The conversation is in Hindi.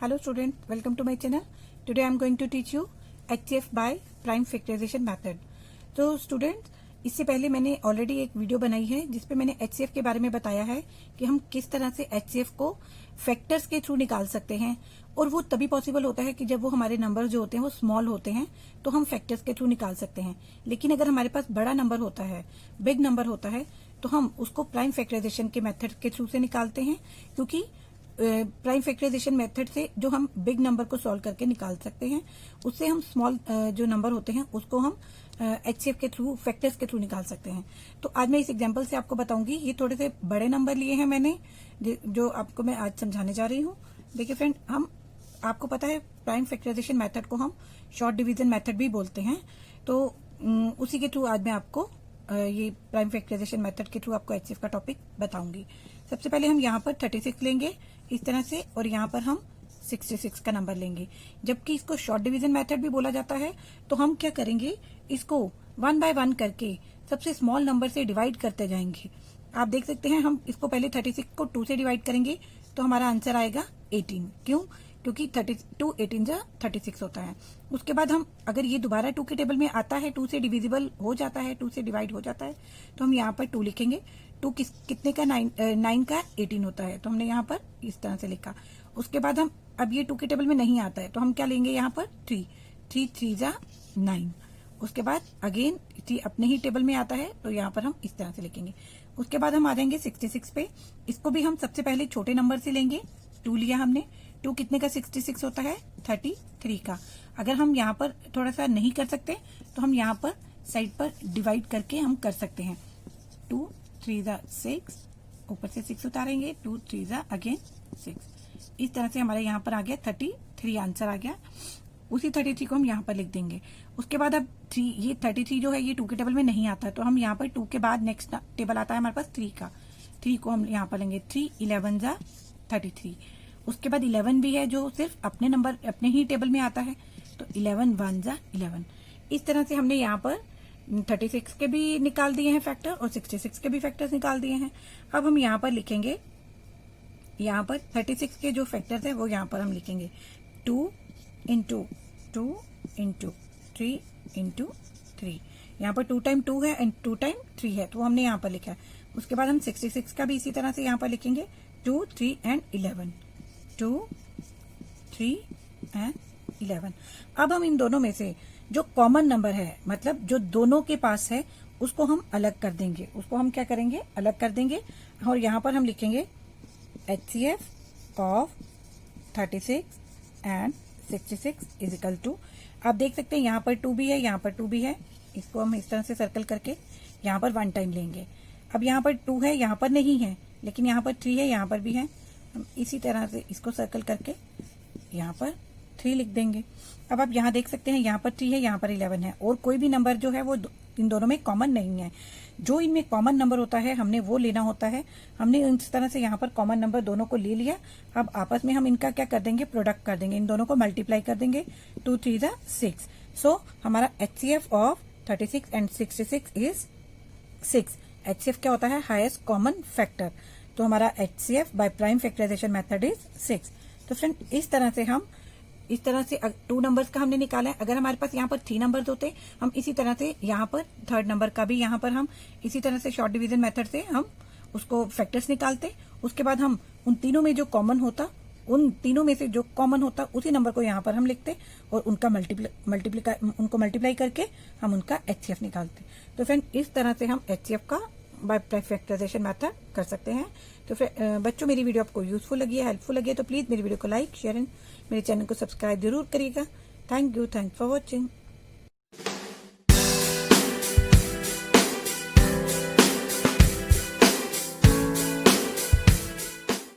Hello students, welcome to my channel. Today I am going to teach you HCF by prime factorization method. तो स्टूडेंट्स, इससे पहले मैंने ऑलरेडी एक वीडियो बनाई है जिसपे मैंने HCF के बारे में बताया है कि हम किस तरह से HCF को फैक्टर्स के थ्रू निकाल सकते हैं, और वो तभी पॉसिबल होता है कि जब वो हमारे नंबर जो होते हैं वो स्मॉल होते हैं तो हम फैक्टर्स के थ्रू निकाल सकते हैं। लेकिन अगर हमारे पास बड़ा नंबर होता है, बिग नंबर होता है, तो हम उसको प्राइम फैक्टराइजेशन के मेथड के थ्रू से निकालते हैं, क्योंकि प्राइम फैक्टराइजेशन मेथड से जो हम बिग नंबर को सॉल्व करके निकाल सकते हैं, उससे हम स्मॉल जो नंबर होते हैं उसको हम HCF के थ्रू, फैक्टर्स के थ्रू निकाल सकते हैं। तो आज मैं इस एग्जांपल से आपको बताऊंगी। ये थोड़े से बड़े नंबर लिए हैं मैंने, जो आपको मैं आज समझाने जा रही हूँ। देखिए फ्रेंड, हम आपको पता है प्राइम फैक्टराइजेशन मेथड को हम शॉर्ट डिवीजन मेथड भी बोलते हैं। तो उसी के थ्रू आज मैं आपको ये प्राइम फैक्टराइजेशन मेथड के थ्रू आपको HCF का टॉपिक बताऊंगी। सबसे पहले हम यहाँ पर 36 लेंगे इस तरह से, और यहाँ पर हम 66 का नंबर लेंगे। जबकि इसको शॉर्ट डिवीजन मेथड भी बोला जाता है, तो हम क्या करेंगे, इसको 1 बाय 1 करके सबसे स्मॉल नंबर से डिवाइड करते जाएंगे। आप देख सकते हैं, हम इसको पहले 36 को 2 से डिवाइड करेंगे तो हमारा आंसर आएगा 18। क्यों? क्योंकि 32 18 जा 36 होता है। उसके बाद हम, अगर ये दोबारा 2 के टेबल में आता है, 2 से डिविजिबल हो जाता है, 2 से डिवाइड हो जाता है, तो हम यहाँ पर 2 लिखेंगे। 2 कितने का 9 का 18 होता है, तो हमने यहाँ पर इस तरह से लिखा। उसके बाद हम, अब ये 2 के टेबल में नहीं आता है, तो हम क्या लेंगे यहाँ पर 3 3 जा 9। उसके बाद अगेन 3 अपने ही टेबल में आता है, तो यहाँ पर हम इस तरह से लिखेंगे। उसके बाद हम आ जाएंगे 66 पे। इसको भी हम सबसे पहले छोटे नंबर से लेंगे। 2 लिया हमने। 2 कितने का 66 होता है, 33 का। अगर हम यहाँ पर थोड़ा सा नहीं कर सकते तो हम यहाँ पर साइड पर डिवाइड करके हम कर सकते हैं। 2 3 जा 6, ऊपर से 6 उतारेंगे, 2 3 जा अगेन 6। इस तरह से हमारे यहाँ पर आ गया 33 आंसर आ गया। उसी 33 को हम यहाँ पर लिख देंगे। उसके बाद अब 3, ये 33 जो है ये 2 के टेबल में नहीं आता है, तो हम यहाँ पर 2 के बाद नेक्स्ट टेबल आता है हमारे पास 3 का। 3 को हम यहाँ पर लेंगे। 3 11 जा 33। उसके बाद 11 भी है जो सिर्फ अपने नंबर, अपने ही टेबल में आता है, तो 11 1 जा 11। इस तरह से हमने यहाँ पर 36 के भी निकाल दिए हैं फैक्टर, और 66 के भी फैक्टर्स निकाल दिए हैं। अब हम यहाँ पर लिखेंगे, यहाँ पर 36 के जो फैक्टर्स है वो यहाँ पर हम लिखेंगे 2 इंटू 2 इंटू 3 इंटू 3। यहाँ पर 2 टाइम 2 है एंड 2 टाइम 3 है, तो हमने यहाँ पर लिखा है। उसके बाद हम 66 का भी इसी तरह से यहाँ पर लिखेंगे 2 3 एंड 11। 2 3 एंड 11। अब हम इन दोनों में से जो कॉमन नंबर है, मतलब जो दोनों के पास है, उसको हम अलग कर देंगे। उसको हम क्या करेंगे, अलग कर देंगे। और यहाँ पर हम लिखेंगे HCF of 36 and 66 is equal to, आप देख सकते हैं यहाँ पर 2 भी है, यहाँ पर 2 भी है। इसको हम इस तरह से सर्कल करके यहाँ पर 1 टाइम लेंगे। अब यहाँ पर 2 है, यहाँ पर नहीं है, लेकिन यहाँ पर 3 है, यहाँ पर भी है। हम इसी तरह से इसको सर्कल करके यहाँ पर 3 लिख देंगे। अब आप यहाँ देख सकते हैं, यहाँ पर 3 है, यहाँ पर 11 है, और कोई भी नंबर जो है वो इन दोनों में कॉमन नहीं है। जो इनमें कॉमन नंबर होता है हमने वो लेना होता है। हमने इस तरह से यहाँ पर कॉमन नंबर दोनों को ले लिया। अब आपस में हम इनका क्या कर देंगे, प्रोडक्ट कर देंगे, इन दोनों को मल्टीप्लाई कर देंगे। 2 3 जा 6। सो हमारा HCF of 36 and 66 is 6। HCF क्या होता है, हाईएस्ट कॉमन फैक्टर। तो हमारा HCF by prime factorisation method is 6। तो फ्रेंड, इस तरह से 2 नंबर्स का हमने निकाला है। अगर हमारे पास यहाँ पर 3 नंबर्स होते, हम इसी तरह से यहाँ पर 3rd नंबर का भी यहाँ पर हम इसी तरह से शॉर्ट डिवीजन मेथड से हम उसको फैक्टर्स निकालते। उसके बाद हम उन तीनों में जो कॉमन होता, उसी नंबर को यहाँ पर हम लिखते, और उनका मल्टीप्लाई करके हम उनका HCF निकालते। तो फ्रेंड, इस तरह से हम HCF का बाय फैक्टराइजेशन मेथड कर सकते हैं। तो फिर बच्चों, मेरी वीडियो आपको यूजफुल लगी है, हेल्पफुल लगी है, तो प्लीज मेरी वीडियो को लाइक, शेयर एंड मेरे चैनल को सब्सक्राइब जरूर करिएगा। Thank you for watching.